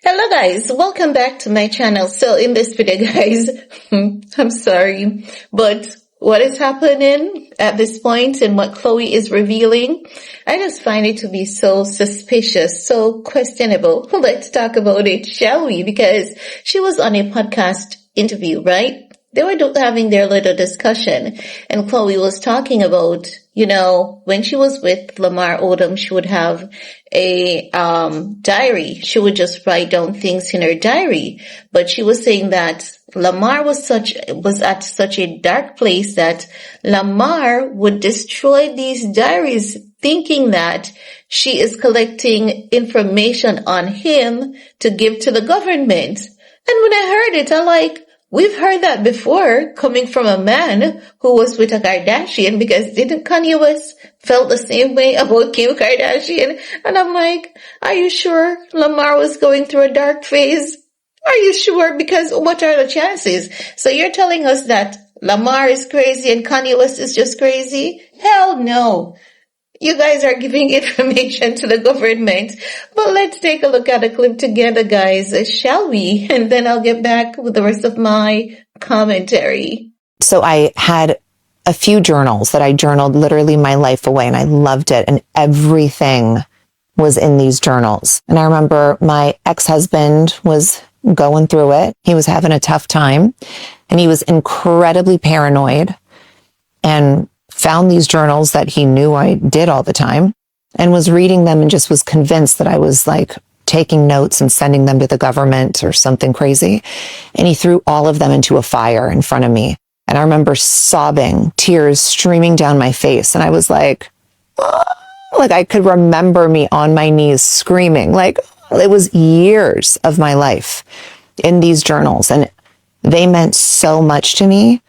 Hello guys, welcome back to my channel. So in this video guys, I'm sorry, but what is happening at this point and what Khloe is revealing, I just find it to be so suspicious, so questionable. Let's talk about it, shall we? Because she was on a podcast interview, right? They were having their little discussion and Khloe was talking about, when she was with Lamar Odom, she would have a diary. She would just write down things in her diary. But she was saying that Lamar was at such a dark place that Lamar would destroy these diaries thinking that she is collecting information on him to give to the government. And when I heard it, I'm like, we've heard that before coming from a man who was with a Kardashian, because didn't Kanye West felt the same way about Kim Kardashian? And I'm like, are you sure Lamar was going through a dark phase? Are you sure? Because what are the chances? So you're telling us that Lamar is crazy and Kanye West is just crazy? Hell no. You guys are giving information to the government. But let's take a look at a clip together, guys, shall we? And then I'll get back with the rest of my commentary. So I had a few journals that I journaled literally my life away, and I loved it. And everything was in these journals. And I remember my ex-husband was going through it. He was having a tough time and he was incredibly paranoid and found these journals that he knew I did all the time and was reading them and just was convinced that I was like taking notes and sending them to the government or something crazy. And he threw all of them into a fire in front of me. And I remember sobbing, tears streaming down my face. And I was like I could remember me on my knees screaming. Like, it was years of my life in these journals. And they meant so much to me.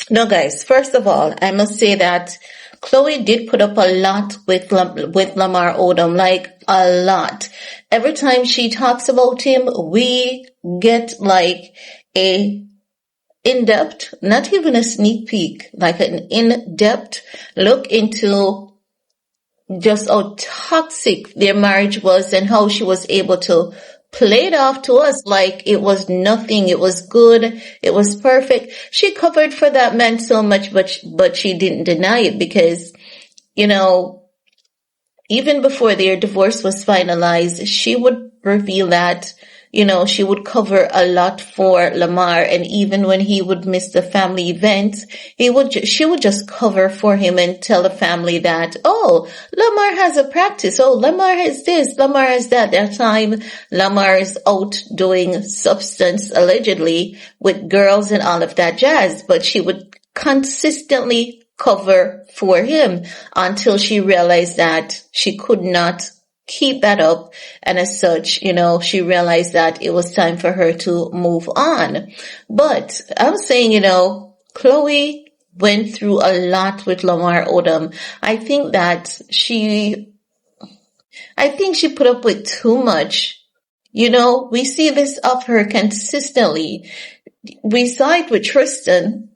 No, guys, first of all, I must say that Khloe did put up a lot with Lamar Odom, like a lot. Every time she talks about him, we get like a in-depth, not even a sneak peek, like an in-depth look into just how toxic their marriage was and how she was able to play it off to us like it was nothing. It was good. It was perfect. She covered for that man so much, but she didn't deny it because, even before their divorce was finalized, she would reveal that, she would cover a lot for Lamar. And even when he would miss the family events, she would just cover for him and tell the family that, oh, Lamar has a practice. Oh, Lamar has this, Lamar has that. That time, Lamar is out doing substance allegedly with girls and all of that jazz. But she would consistently cover for him until she realized that she could not keep that up. And as such, she realized that it was time for her to move on. But I'm saying, Khloe went through a lot with Lamar Odom. I think she put up with too much. We see this of her consistently. We saw it with Tristan.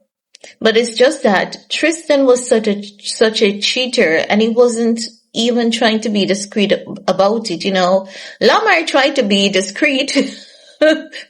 But it's just that Tristan was such a cheater, and he wasn't even trying to be discreet about it, Lamar tried to be discreet,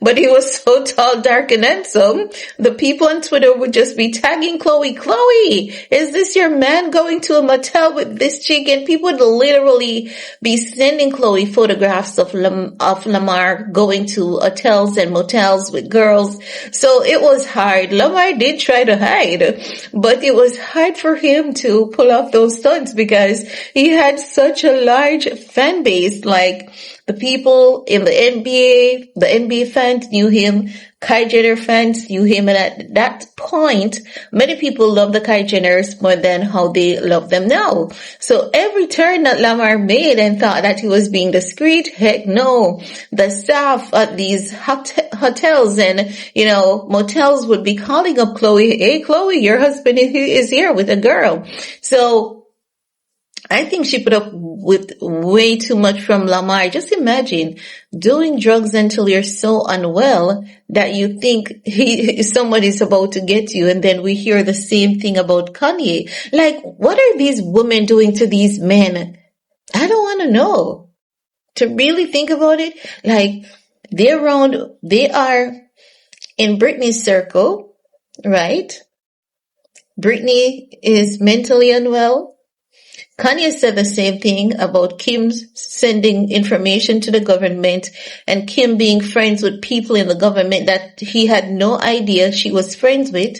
but he was so tall, dark, and handsome. The people on Twitter would just be tagging Khloe, is this your man going to a motel with this chick? And people would literally be sending Khloe photographs of Lamar going to hotels and motels with girls. So it was hard. Lamar did try to hide, but it was hard for him to pull off those stunts because he had such a large fan base. Like, the people in the NBA fans knew him, Kylie Jenner fans knew him, and at that point, many people loved the Kylie Jenners more than how they love them now. So every turn that Lamar made and thought that he was being discreet, heck no. The staff at these hotels and, motels would be calling up Khloe, hey Khloe, your husband is here with a girl. So I think she put up with way too much from Lamar. Just imagine doing drugs until you're so unwell that you think somebody's about to get you. And then we hear the same thing about Kanye. Like, what are these women doing to these men? I don't want to know. To really think about it, like they are in Britney's circle, right? Britney is mentally unwell. Kanye said the same thing about Kim sending information to the government and Kim being friends with people in the government that he had no idea she was friends with.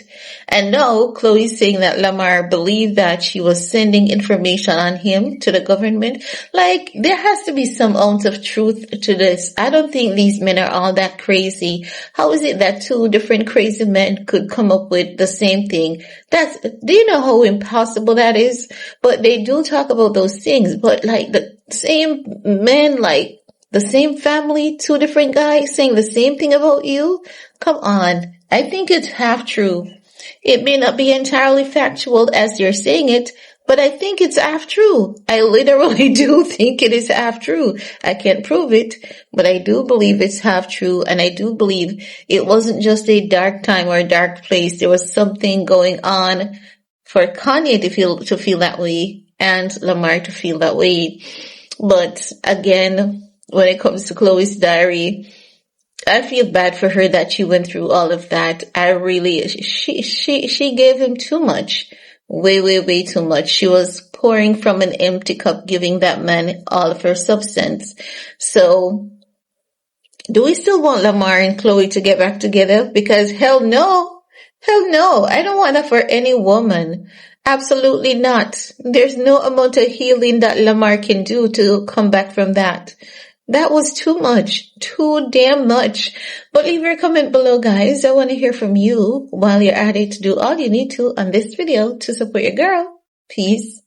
And now Khloe's saying that Lamar believed that she was sending information on him to the government. Like, there has to be some ounce of truth to this. I don't think these men are all that crazy. How is it that two different crazy men could come up with the same thing? Do you know how impossible that is? But they do talk about those things, but like the same men, like the same family, two different guys saying the same thing about you? Come on. I think it's half true. It may not be entirely factual as you're saying it, but I think it's half true. I literally do think it is half true. I can't prove it, but I do believe it's half true, and I do believe it wasn't just a dark time or a dark place. There was something going on for Kanye to feel that way and Lamar to feel that way. But again, when it comes to Khloe's diary, I feel bad for her that she went through all of that. She gave him too much. Way too much. She was pouring from an empty cup, giving that man all of her substance. So, do we still want Lamar and Khloe to get back together? Because hell no. I don't want that for any woman. Absolutely not. There's no amount of healing that Lamar can do to come back from that. That was too much. Too damn much. But leave your comment below, guys. I want to hear from you while you're at it. Do all you need to on this video to support your girl. Peace.